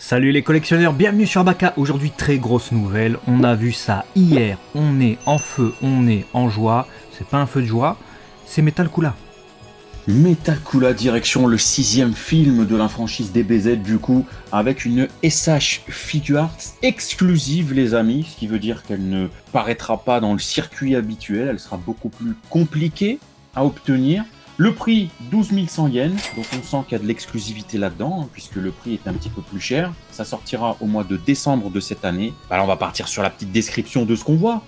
Salut les collectionneurs, bienvenue sur Baka. Aujourd'hui, très grosse nouvelle. On a vu ça hier. On est en feu, on est en joie. C'est pas un feu de joie, c'est Metal Kula. Metal Kula direction le 6e film de la franchise DBZ du coup, avec une SH Figure exclusive les amis, ce qui veut dire qu'elle ne paraîtra pas dans le circuit habituel, elle sera beaucoup plus compliquée à obtenir. Le prix 12 100 yens, donc on sent qu'il y a de l'exclusivité là-dedans, hein, puisque le prix est un petit peu plus cher. Ça sortira au mois de décembre de cette année. Alors on va partir sur la petite description de ce qu'on voit.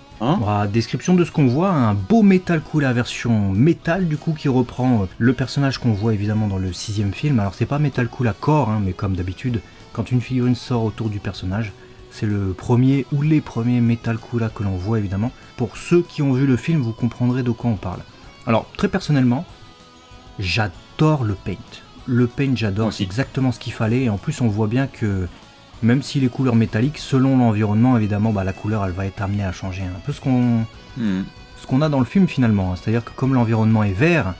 Description de ce qu'on voit, un beau Metal Kula version métal du coup qui reprend le personnage qu'on voit évidemment dans le 6e film. Alors c'est pas Metal Kula Core, mais comme d'habitude, quand une figurine sort autour du personnage, c'est le premier ou les premiers Metal Kula que l'on voit évidemment. Pour ceux qui ont vu le film, vous comprendrez de quoi on parle. Alors très personnellement, j'adore le paint. Le paint, j'adore, c'est exactement ce qu'il fallait. Et en plus, on voit bien que même si les couleurs métalliques, selon l'environnement, évidemment, la couleur, elle va être amenée à changer. Un peu ce qu'on a dans le film finalement. C'est-à-dire que comme l'environnement est vert,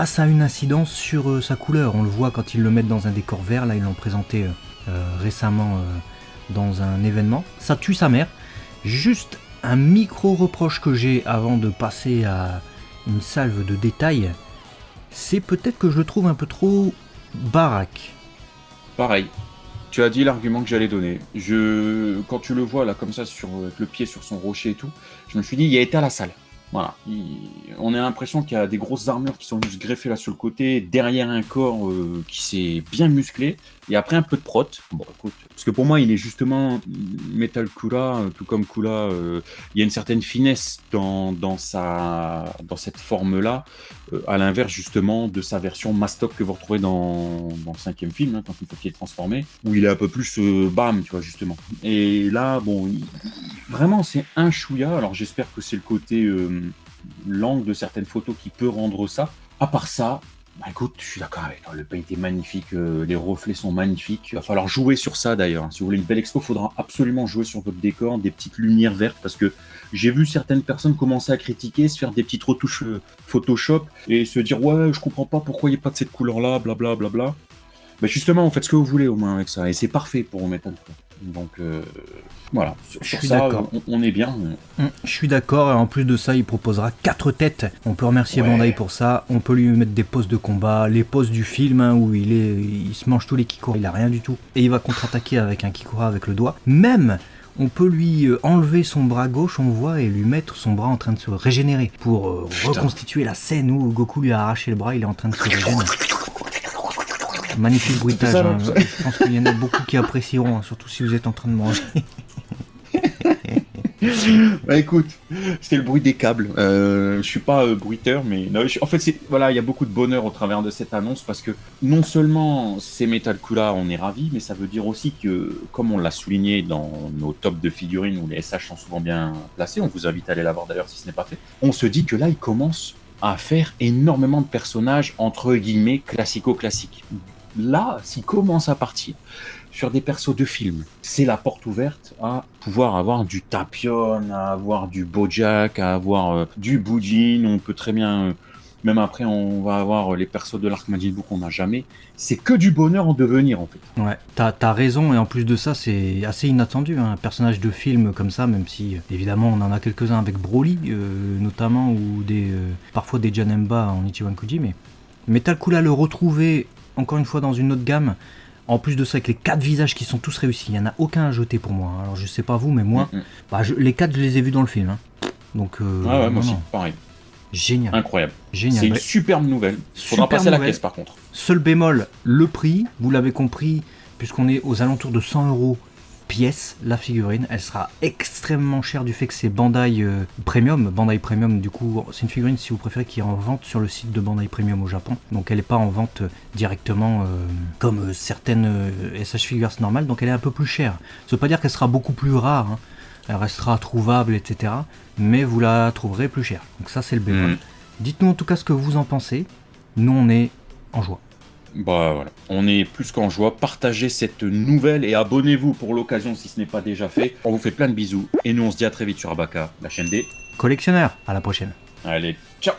ça a une incidence sur sa couleur. On le voit quand ils le mettent dans un décor vert. Là, ils l'ont présenté récemment dans un événement. Ça tue sa mère. Juste un micro-reproche que j'ai avant de passer à une salve de détails. C'est peut-être que je le trouve un peu trop baraque. Pareil. Tu as dit l'argument que j'allais donner. Quand tu le vois là comme ça avec le pied sur son rocher et tout, je me suis dit il a été à la salle. Voilà. On a l'impression qu'il y a des grosses armures qui sont juste greffées là sur le côté, derrière un corps qui s'est bien musclé, et après un peu de prot. Bon, écoute, parce que pour moi il est justement Metal Kula, tout comme Kula, il y a une certaine finesse dans cette forme-là, à l'inverse justement de sa version Mastoc que vous retrouvez dans le 5e film, quand il est transformé, où il est un peu plus bam, tu vois justement. Et là, bon, vraiment c'est un chouïa. Alors j'espère que c'est le côté l'angle de certaines photos qui peut rendre ça. À part ça, écoute, je suis d'accord avec toi, le paint est magnifique, les reflets sont magnifiques. Il va falloir jouer sur ça d'ailleurs. Si vous voulez une belle expo, il faudra absolument jouer sur votre décor, des petites lumières vertes, parce que j'ai vu certaines personnes commencer à critiquer, se faire des petites retouches Photoshop et se dire ouais, je comprends pas pourquoi il n'y a pas de cette couleur-là, blabla blabla. Justement, faites ce que vous voulez au moins avec ça, et c'est parfait pour Metal Kula. Donc voilà, sur ça, on est bien. Je suis d'accord, et en plus de ça, il proposera 4 têtes. On peut remercier Bandai pour ça, on peut lui mettre des poses de combat, les poses du film où il se mange tous les Kikura, il a rien du tout. Et il va contre-attaquer avec un Kikura avec le doigt. Même, on peut lui enlever son bras gauche, on voit, et lui mettre son bras en train de se régénérer. Pour reconstituer la scène où Goku lui a arraché le bras, il est en train de se régénérer. Magnifique bruitage, je pense qu'il y en a beaucoup qui apprécieront, surtout si vous êtes en train de manger. Écoute, c'était le bruit des câbles. Je suis pas bruiteur, mais non, en fait, il y a beaucoup de bonheur au travers de cette annonce, parce que non seulement c'est Metal Kula, on est ravis, mais ça veut dire aussi que, comme on l'a souligné dans nos tops de figurines où les SH sont souvent bien placés, on vous invite à aller la voir d'ailleurs si ce n'est pas fait, on se dit que là, il commence à faire énormément de personnages entre guillemets classico-classiques. Là, s'il commence à partir sur des persos de films, c'est la porte ouverte à pouvoir avoir du Tapion, à avoir du Bojack, à avoir du Bujin. On peut très bien, même après, on va avoir les persos de l'arc Majin Buu qu'on n'a jamais. C'est que du bonheur en devenir, en fait. Ouais, t'as raison, et en plus de ça, c'est assez inattendu, un personnage de film comme ça, même si, évidemment, on en a quelques-uns avec Broly, notamment, ou parfois des Janemba en Ichiwankuji, mais Metal Kula le retrouver encore une fois dans une autre gamme, en plus de ça avec les 4 visages qui sont tous réussis, il n'y en a aucun à jeter pour moi. Alors je sais pas vous, mais moi, les 4 je les ai vus dans le film. Donc, moi aussi, pareil. Génial. Incroyable. Génial. C'est une superbe nouvelle. Faudra passer à la caisse par contre. Seul bémol, le prix, vous l'avez compris, puisqu'on est aux alentours de 100 € pièce, la figurine, elle sera extrêmement chère du fait que c'est Bandai Premium. Bandai Premium, du coup, c'est une figurine, si vous préférez, qui est en vente sur le site de Bandai Premium au Japon. Donc elle n'est pas en vente directement comme certaines SH Figures normales, donc elle est un peu plus chère. Ça veut pas dire qu'elle sera beaucoup plus rare, elle restera trouvable, etc. Mais vous la trouverez plus chère. Donc ça, c'est le bémol. Dites-nous en tout cas ce que vous en pensez. Nous, on est en joie. Voilà, on est plus qu'en joie. Partagez cette nouvelle et abonnez-vous pour l'occasion si ce n'est pas déjà fait. On vous fait plein de bisous et nous on se dit à très vite sur Abaka, la chaîne des collectionneurs. À la prochaine. Allez, ciao.